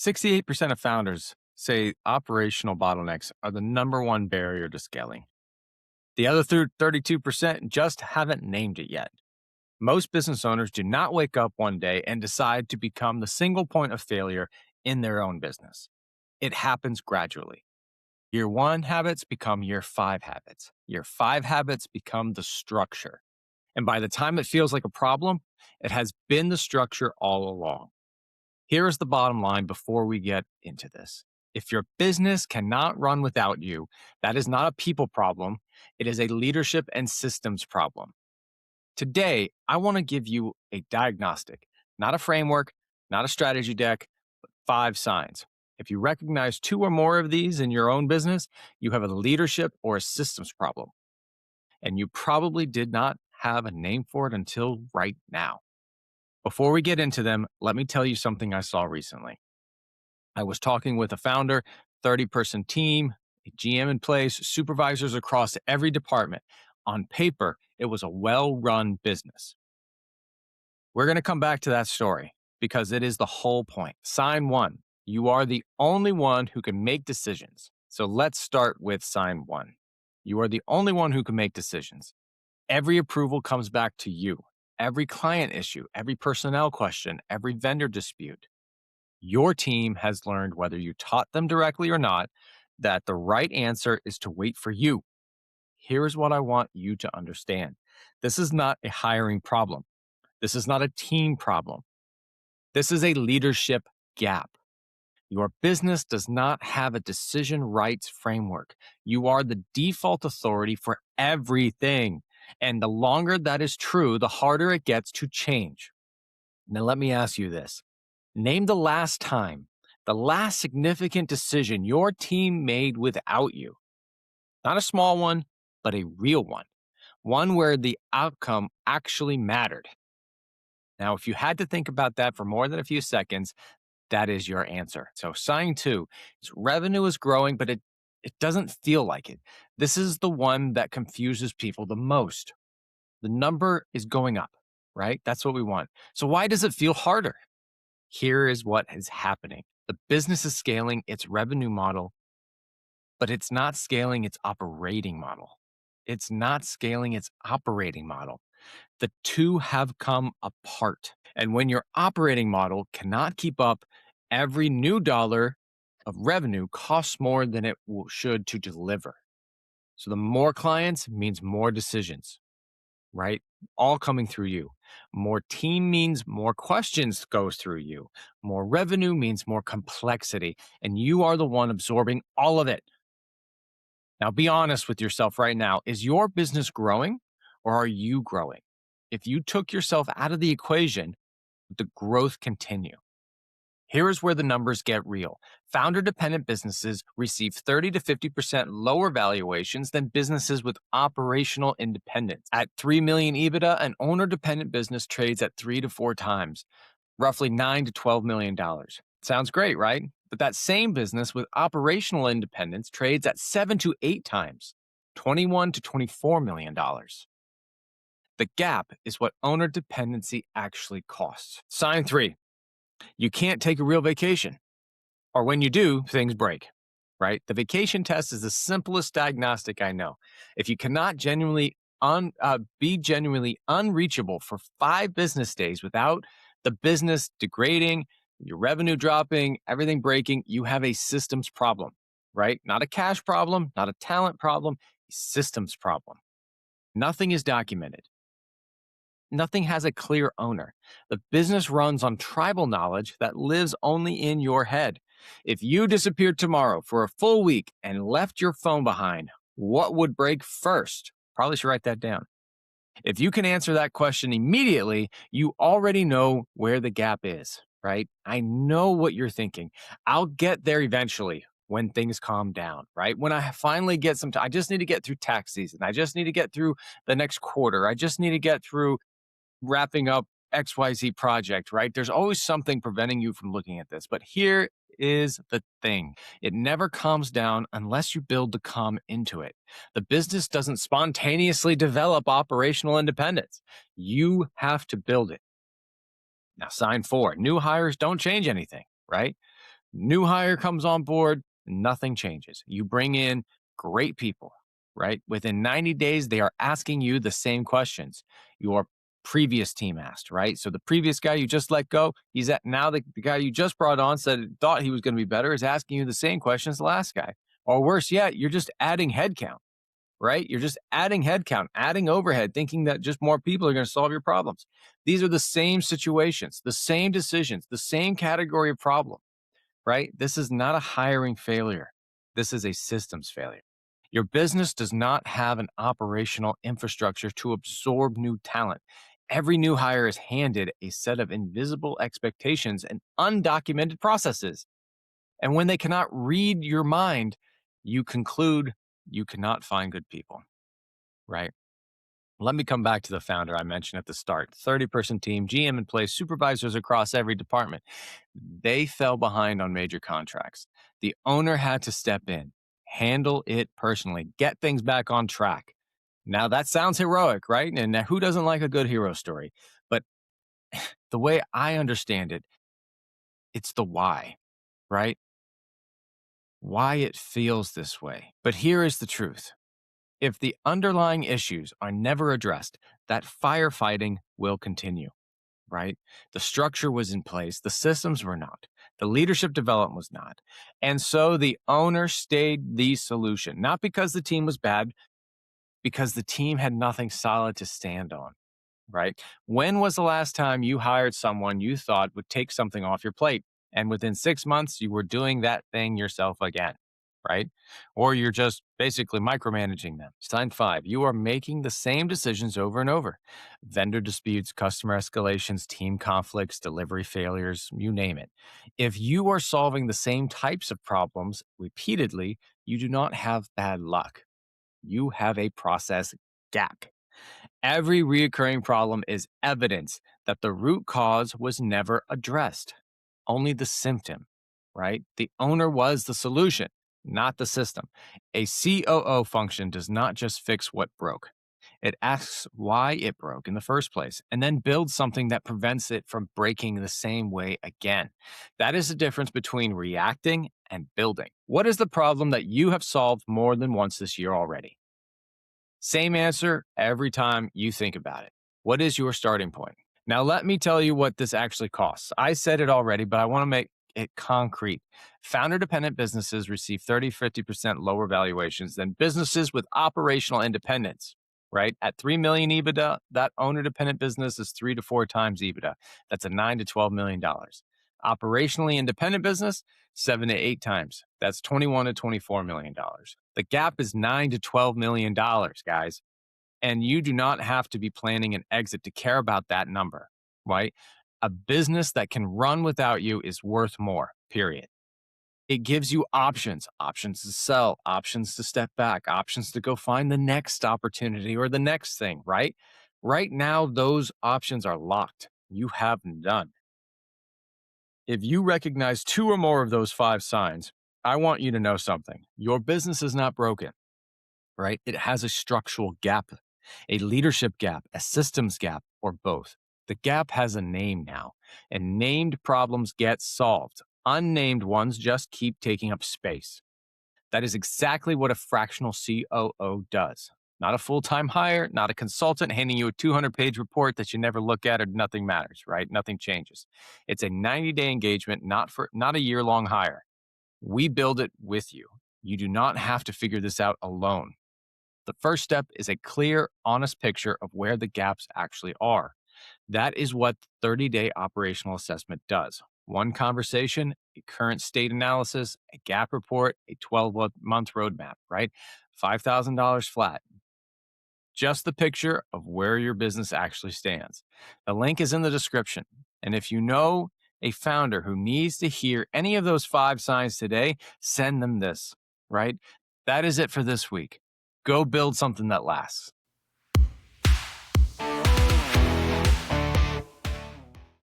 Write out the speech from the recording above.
68% of founders say operational bottlenecks are the number one barrier to scaling. The other 32% just haven't named it yet. Most business owners do not wake up one day and decide to become the single point of failure in their own business. It happens gradually. Year one habits become year five habits. Year five habits become the structure. And by the time it feels like a problem, it has been the structure all along. Here is the bottom line before we get into this. If your business cannot run without you, that is not a people problem. It is a leadership and systems problem. Today, I want to give you a diagnostic, not a framework, not a strategy deck, but 5 signs. If you recognize 2 or more of these in your own business, you have a leadership or a systems problem. And you probably did not have a name for it until right now. Before we get into them, let me tell you something I saw recently. I was talking with a founder, 30-person team, a GM in place, supervisors across every department. On paper, it was a well-run business. We're going to come back to that story because it is the whole point. Sign 1, you are the only one who can make decisions. So let's start with sign 1. You are the only one who can make decisions. Every approval comes back to you. Every client issue, every personnel question, every vendor dispute. Your team has learned, whether you taught them directly or not, that the right answer is to wait for you. Here is what I want you to understand. This is not a hiring problem. This is not a team problem. This is a leadership gap. Your business does not have a decision rights framework. You are the default authority for everything. And the longer that is true, the harder it gets to change. Now, let me ask you this. Name the last time, the last significant decision your team made without you. Not a small one, but a real one. One where the outcome actually mattered. Now, if you had to think about that for more than a few seconds, that is your answer. So sign 2 is revenue is growing, but it doesn't feel like it. This is the one that confuses people the most. The number is going up, right? That's what we want. So why does it feel harder? Here is what is happening. The business is scaling its revenue model, but it's not scaling its operating model. It's not scaling its operating model. The two have come apart. And when your operating model cannot keep up, every new dollar of revenue costs more than it should to deliver. So the more clients means more decisions, right? All coming through you. More team means more questions goes through you. More revenue means more complexity, and you are the one absorbing all of it. Now, be honest with yourself right now. Is your business growing or are you growing? If you took yourself out of the equation, would the growth continue? Here is where the numbers get real. Founder-dependent businesses receive 30 to 50% lower valuations than businesses with operational independence. At 3 million EBITDA, an owner-dependent business trades at 3 to 4 times, roughly $9 to $12 million. Sounds great, right? But that same business with operational independence trades at 7 to 8 times, $21 to $24 million. The gap is what owner dependency actually costs. Sign 3. You can't take a real vacation. Or when you do, things break, right? The vacation test is the simplest diagnostic I know. If you cannot be genuinely unreachable for 5 business days without the business degrading, your revenue dropping, everything breaking, you have a systems problem, right? Not a cash problem, not a talent problem, a systems problem. Nothing is documented. Nothing has a clear owner. The business runs on tribal knowledge that lives only in your head. If you disappeared tomorrow for a full week and left your phone behind, what would break first? Probably should write that down. If you can answer that question immediately, you already know where the gap is, right? I know what you're thinking. I'll get there eventually when things calm down, right? When I finally get some time, I just need to get through tax season. I just need to get through the next quarter. I just need to get through wrapping up XYZ project, right? There's always something preventing you from looking at this. But here is the thing. It never calms down unless you build the calm into it. The business doesn't spontaneously develop operational independence. You have to build it. Now, sign 4. New hires don't change anything, right? New hire comes on board, nothing changes. You bring in great people, right? Within 90 days, they are asking you the same questions your previous team asked, right? So the previous guy you just let go, he's at now the guy you just brought on said thought he was going to be better is asking you the same questions the last guy. Or worse yet, you're just adding headcount, right? You're just adding headcount, adding overhead, thinking that just more people are going to solve your problems. These are the same situations, the same decisions, the same category of problem, right? This is not a hiring failure. This is a systems failure. Your business does not have an operational infrastructure to absorb new talent. Every new hire is handed a set of invisible expectations and undocumented processes. And when they cannot read your mind, you conclude you cannot find good people, right? Let me come back to the founder I mentioned at the start. 30-person team, GM in place, supervisors across every department. They fell behind on major contracts. The owner had to step in, handle it personally, get things back on track. Now that sounds heroic, right? And who doesn't like a good hero story? But the way I understand it, it's the why, right? Why it feels this way. But here is the truth. If the underlying issues are never addressed, that firefighting will continue, right? The structure was in place, the systems were not, the leadership development was not. And so the owner stayed the solution, not because the team was bad, because the team had nothing solid to stand on, right? When was the last time you hired someone you thought would take something off your plate? And within 6 months, you were doing that thing yourself again, right? Or you're just basically micromanaging them. Sign five, you are making the same decisions over and over. Vendor disputes, customer escalations, team conflicts, delivery failures, you name it. If you are solving the same types of problems repeatedly, you do not have bad luck. You have a process gap. Every reoccurring problem is evidence that the root cause was never addressed, only the symptom, right? The owner was the solution, not the system. A COO function does not just fix what broke. It asks why it broke in the first place and then builds something that prevents it from breaking the same way again. That is the difference between reacting and building. What is the problem that you have solved more than once this year already? Same answer every time you think about it. What is your starting point? Now, let me tell you what this actually costs. I said it already, but I want to make it concrete. Founder dependent businesses receive 30-50% lower valuations than businesses with operational independence, right? At 3 million EBITDA, that owner dependent business is 3 to 4 times EBITDA. That's a 9 to 12 million dollars. Operationally independent business, 7 to 8 times. That's 21 to 24 million dollars. The gap is 9 to 12 million dollars, guys. And you do not have to be planning an exit to care about that number, right? A business that can run without you is worth more, period. It gives you options to sell, options to step back, options to go find the next opportunity or the next thing, right? Right now, those options are locked. You have none. If you recognize 2 or more of those 5 signs, I want you to know something. Your business is not broken, right? It has a structural gap, a leadership gap, a systems gap, or both. The gap has a name now, and named problems get solved. Unnamed ones just keep taking up space. That is exactly what a fractional COO does. Not a full-time hire, not a consultant handing you a 200-page report that you never look at or nothing matters, right? Nothing changes. It's a 90-day engagement, not a year-long hire. We build it with you. You do not have to figure this out alone. The first step is a clear, honest picture of where the gaps actually are. That is what the 30-day operational assessment does. One conversation, a current state analysis, a gap report, a 12-month roadmap, right? $5,000 flat. Just the picture of where your business actually stands. The link is in the description. And if you know a founder who needs to hear any of those 5 signs today, send them this, right? That is it for this week. Go build something that lasts.